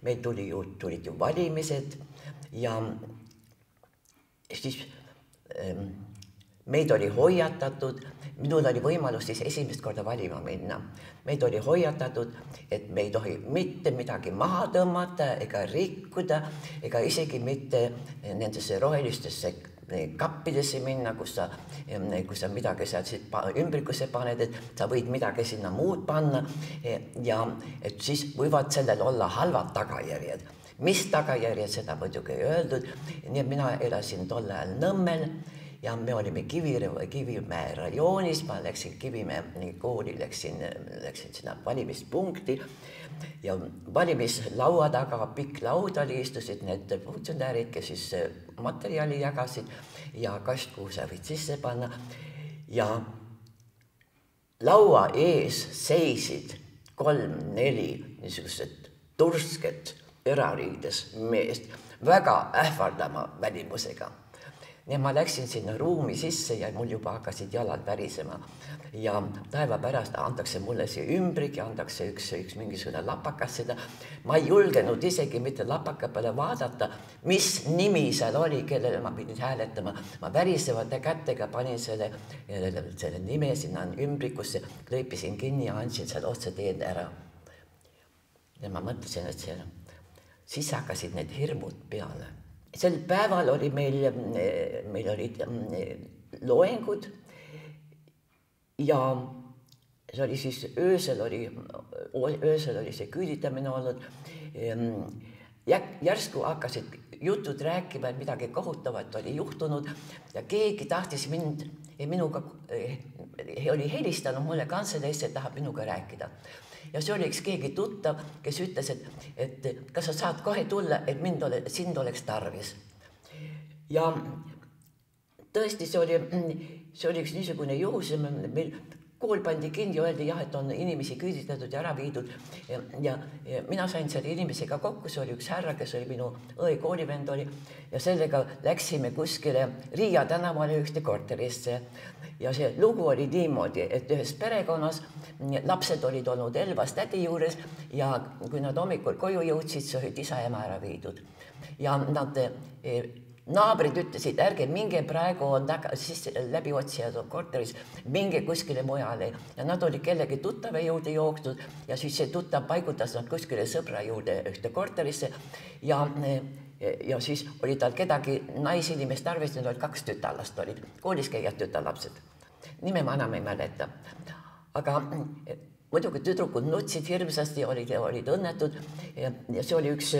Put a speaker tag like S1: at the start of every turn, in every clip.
S1: meil tulid ju valimised ja siis meid oli hoiatatud, minul oli võimalus siis esimest korda valima minna. Meid oli hoiatatud, et me ei tohi mitte midagi maha tõmmata ega rikkuda, ega isegi mitte nendesse rohelistesse kappidesse minna, kus sa midagi sealt ümbrikusse paned, et sa võid midagi sinna muud panna ja et siis võivad sellel olla halvad tagajärjed. Mis tagajärjed, seda muidugi ei öeldud, nii et mina elasin tol ajal Nõmmel ja me olime Kivimäe rajoonis, ma läksin Kivimäe kooli, läksin sinna valimispunkti ja valimislaua taga pikk laud oli, istusid need funktsionäärid, kes siis materjali jagasid ja kast, kuhu sa võid sisse panna ja laua ees seisid 3-4 niisugused tursked erariides meest, väga ähvardama välimusega. Ja ma läksin sinna ruumi sisse ja mul juba hakkasid jalad värisema. Ja päeva pärast antakse mulle see ümbrik ja antakse üks mingisugune lapakas seda. Ma ei julgenud isegi mitte lapaka peale vaadata, mis nimi seal oli, kellele ma pidin hääletama. Ma värisevate kättega panin selle nime sinna ümbrikusse, kleepisin kinni ja andsin seal otse teed ära. Ja ma mõtlesin, et siis hakkasid need hirmud peale. Sel päeval oli meil olid loengud ja see oli siis öösel oli see küüditamine olnud. Järsku hakkasid jutud rääkima, et midagi kohutavat oli juhtunud ja keegi tahtis minuga oli helistanud mulle kantseleisse, et tahab minuga rääkida. Ja see oli üks keegi tuttav, kes ütles, et kas sa saad kohe tulla, et sind oleks tarvis. Ja tõesti, see oli üks niisugune juhus, meil kool pandi kinni ja öeldi jah, et on inimesi küüditatud ja ära viidud. Ja mina sain selle inimesega kokku, see oli üks härra, kes oli minu õe koolivend oli ja sellega läksime kuskile Riia tänavale ühte korterisse. Ja see lugu oli niimoodi, et ühes perekonnas lapsed olid olnud Elvas tädi juures ja kui nad hommikul koju jõudsid, siis olid isa ja ema ära viidud. Ja nad naabrid ütlesid, ärge minge praegu on siis läbiotsijad korteris, minge kuskile mujale. Ja nad olid kellegi tuttave juurde jooksnud ja siis see tuttav paigutas nad kuskile sõbra juurde ühte korterisse ja siis oli tal kedagi naisinimest tarvis, need olid 2 tütarlast olid, koolis käijad tütarlapsed. Nime ma enam ei mäleta. Aga muidugi tüdrukud nutsid hirmsasti, olid õnnetud ja see oli üks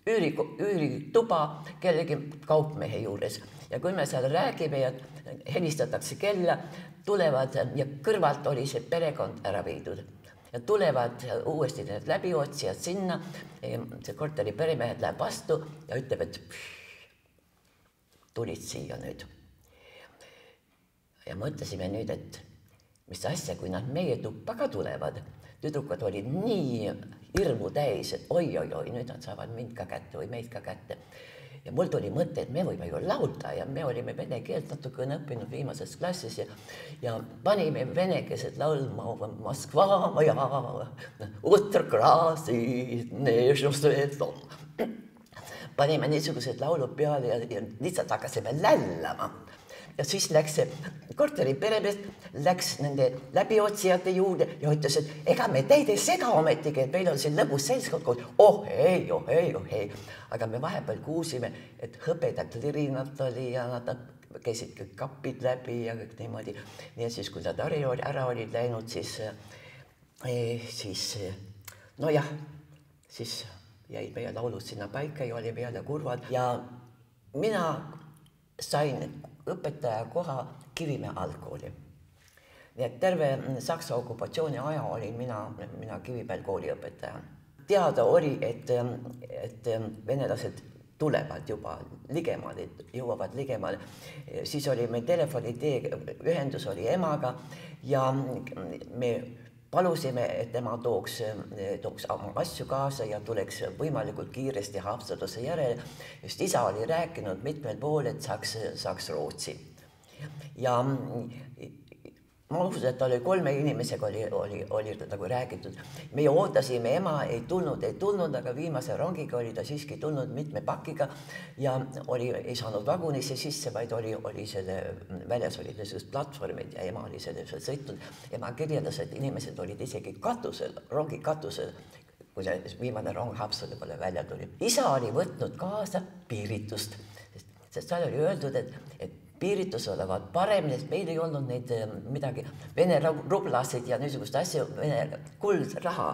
S1: üürituba kellegi kaupmehe juures. Ja kui me seal räägime ja helistatakse kella, tulevad ja kõrvalt oli see perekond ära viidud. Ja tulevad uuesti need läbiotsijad sinna, see korteri peremehed läheb vastu ja ütleb, et tulid siia nüüd. Ja mõtlesime nüüd, et mis asja, kui nad meie tuppa ka tulevad. Tüdrukud olid nii hirmu täis, et oi, nüüd nad saavad mind ka kätte või meid ka kätte. Ja mul tuli mõte, et me võime ju laulda ja me olime vene keelt natuke õppinud viimases klassis ja panime venekeelset laulma Moskva maja, utrkraasid, nežnusveetom. Panime niisugused laulud peale ja lihtsalt hakkasime lällama. Ja siis läks korteri peremees, läks nende läbiotsijate juurde ja ütles, et ega me teid ei sega ometigi, et meil on siin lõbus seltskond. Oh ei. Aga me vahepeal kuulsime, et hõbedat lirinat oli ja nad käisid kõik kapid läbi ja kõik niimoodi. Nii siis, kui nad ära olid läinud, siis nojah, siis jäid meie laulud sinna paika ja olime jälle kurvad. Ja mina sain õpetaja koha Kivimäe algkooli. Nii et terve Saksa okupatsiooni aja olin mina Kivimäel kooliõpetaja. Teada oli, et venelased tulevad juba ligemale, jõuavad ligemale. Siis oli meil telefonitee, ühendus oli emaga ja me palusime, et tema tooks oma asju kaasa ja tuleks võimalikult kiiresti Haapsaluse järele. Just isa oli rääkinud mitmel pool, et saaks Rootsi. Ja ma usun, et oli 3 inimesega oli nagu räägitud. Meie ootasime, ema ei tulnud, aga viimase rongiga oli ta siiski tulnud mitme pakiga ja ei saanud vagunisse sisse, vaid oli selle väljas olid sellised platvormid ja ema oli selle sõitnud. Ema kirjeldas, et inimesed olid isegi katusel, rongi katusel, kui see viimane rong Haapsalu poole välja tuli. Isa oli võtnud kaasa piiritust, sest seal oli öeldud, et piiritus olevat parem, sest meil ei olnud neid midagi Vene rublasid ja niisugust asju, Vene kuld, raha,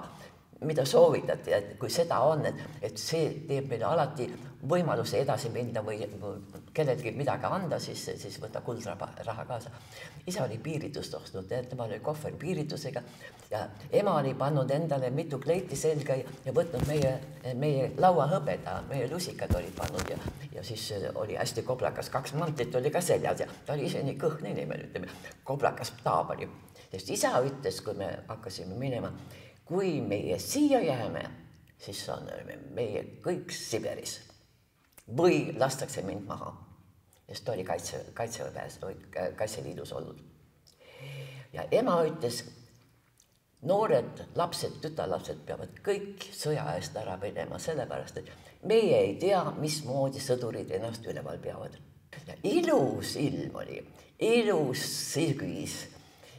S1: mida soovitati, et kui seda on, et see teeb meile alati võimaluse edasi minna või kellelgi midagi anda, siis võtta kuldraha kaasa. Isa oli piiritust ostnud, tema oli kohver piiritusega ja ema oli pannud endale mitu kleiti selga ja võtnud meie lauahõbeda, meie lusikad olid pannud ja siis oli hästi koplakas, 2 mantlit oli ka seljas ja ta oli ise nii kõhne inimene, ütleme, koplakas taab oli. Sest isa ütles, kui me hakkasime minema, kui meie siia jääme, siis on meie kõik Siberis või lastakse mind maha. Sest ta oli kaitseväes, Kaitseliidus olnud. Ja ema ütles, noored lapsed, tütarlapsed peavad kõik sõja eest ära minema, sellepärast, et meie ei tea, mismoodi sõdurid ennast üleval peavad. Ja ilus ilm oli, ilus sügis.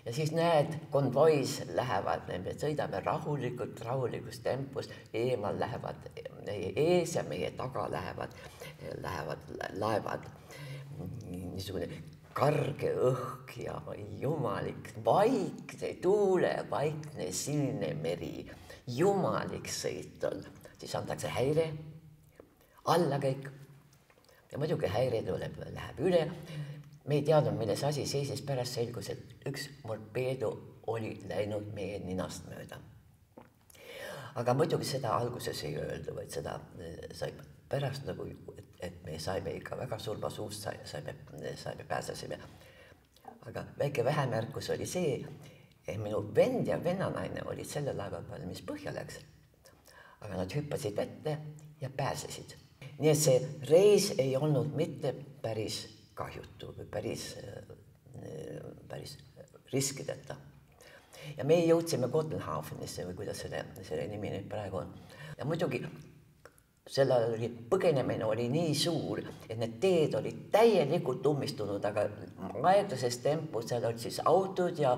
S1: Ja siis näed, konvois lähevad, me sõidame rahulikus tempos, eemal lähevad meie ees ja meie taga lähevad laevad. Niisugune karge õhk ja jumalik, vaikne tuule, vaikne sinine meri, jumalik sõit on. Siis antakse häire, alla kõik. Ja muidugi häire läheb üle. Me ei teadnud, milles asi seisis, pärast selgus, et üks morpeedu oli läinud meie ninast mööda. Aga muidugi seda alguses ei öeldu, vaid seda sai pärast nagu, et me saime ikka väga surmasuust, saime pääsesime. Aga väike vähemärkus oli see, et minu vend ja vennanaine olid selle laeva peal, mis põhja läks. Aga nad hüppasid vette ja pääsesid. Nii et see reis ei olnud mitte päris kahjutu või päris riskideta. Ja me jõudsime Kopenhaagenisse või kuidas selle nimi nüüd praegu on. Ja muidugi sellel põgenemine oli nii suur, et need teed olid täielikult ummistunud, aga aeglases tempos seal olid siis autod ja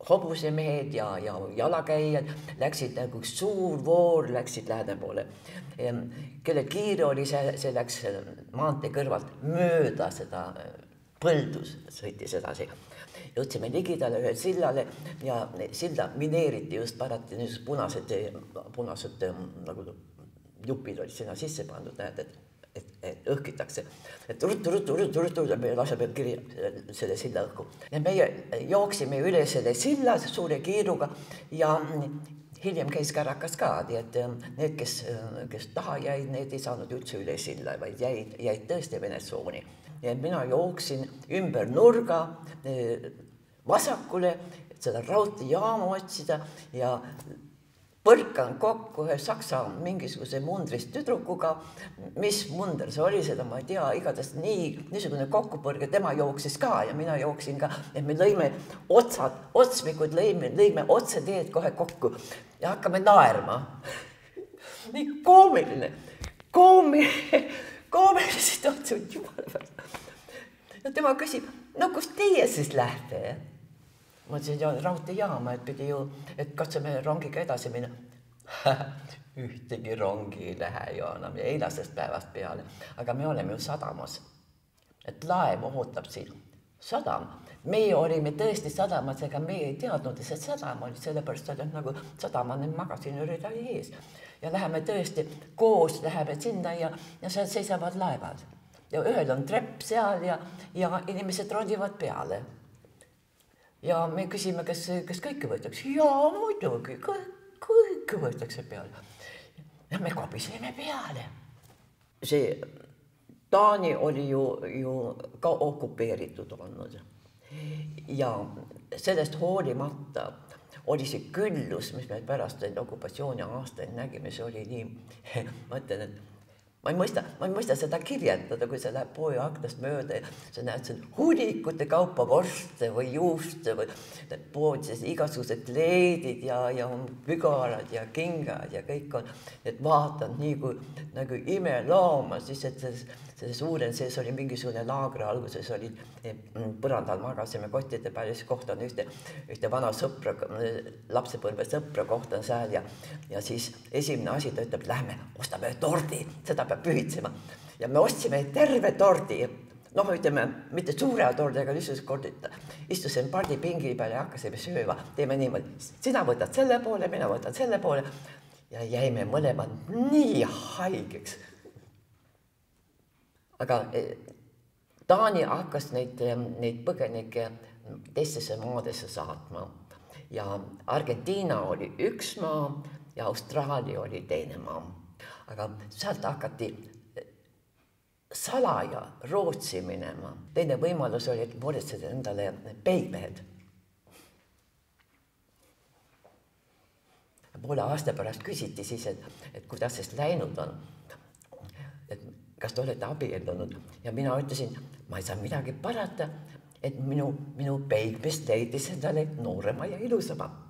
S1: hobusemehed ja jalakäijad läksid nagu suur voor, läksid lääne poole. Kelle kiire oli, see läks maantee kõrvalt mööda seda põldus, sõitis edasi. Jõudsime ligidale ühe sillale ja silda mineeriti just parati punased nagu jupid olid sinna sisse pandud, näed, et õhkitakse. Et ruttu, me laseme kiri selle silla õhku. Ja meie jooksime üle selle silla suure kiiruga ja hiljem käis Karakas ka, et need, kes taha jäid, need ei saanud üldse üle silla, vaid jäid tõesti Venezuoni. Ja mina jooksin ümber nurga vasakule, et seda raudteejaamu otsida ja põrkan kokku ühe saksa mingisuguse mundrist tüdrukuga. Mis munder see oli, seda ma ei tea, igatahes niisugune kokkupõrge, tema jooksis ka ja mina jooksin ka, et me lõime otsmikud, lõime otseteed kohe kokku ja hakkame naerma. Nii koomiline situatsioon, jumala pärast. Ja tema küsib, no kus teie siis lähte? Ma ütlesin, raudteejaama, et pidi ju, et katsume rongiga edasi minna. Ühtegi rongi ei lähe ju enam ja eilasest päevast peale. Aga me oleme ju sadamas. Et laev ootab siin. Sadam. Meie olime tõesti sadamas, ega me ei teadnud, et see sadam oli, sellepärast oli nagu sadamane magasinöörid oli ees. Ja läheme tõesti koos, läheme sinna ja seal seisavad laevad. Ja ühel on trepp seal ja inimesed ronivad peale. Ja me küsime, kas kõike võetakse. Jaa, muidugi, kõike võetakse peale. Ja me kobiseme peale. See Taani oli ju ka okupeeritud olnud. Ja sellest hoolimata oli see küllus, mis me pärast okupatsiooni aastaid nägime, see oli nii, ma ütlen, et ma ei mõista seda kirjeldada, kui sa läheb poe aknast mööda ja sa näed seal hunnikute kaupa vorste või juuste või pood, siis igasugused kleedid ja pügalad ja kingad ja kõik on, et vaatad nii kui nagu imelooma, siis et see suuren sees oli mingisugune laagri alguses oli põrandal magasime kottide peal ja siis kohtan ühte vana sõpra, lapsepõlve sõpra kohtan seal ja siis esimene asi ta ütleb, lähme ostame tordi, seda peab pühitsema ja me ostsime terve tordi, noh, ütleme, mitte suure tordi, aga lihtsalt kordita. Istusime pardipingi peale ja hakkasime sööma, teeme niimoodi, sina võtad selle poole, mina võtan selle poole ja jäime mõlemad nii haigeks. Aga Taani hakkas neid põgenikke teistesse maadesse saatma ja Argentiina oli üks maa ja Austraalia oli teine maa. Aga sealt hakati salaja Rootsi minema. Teine võimalus oli, et võrdsid endale peigmehed. Poole aasta pärast küsiti siis, et kuidas sest läinud on. Et kas te olete abiellunud ja mina ütlesin, ma ei saa midagi parata, et minu peigmees leidis endale noorema ja ilusama.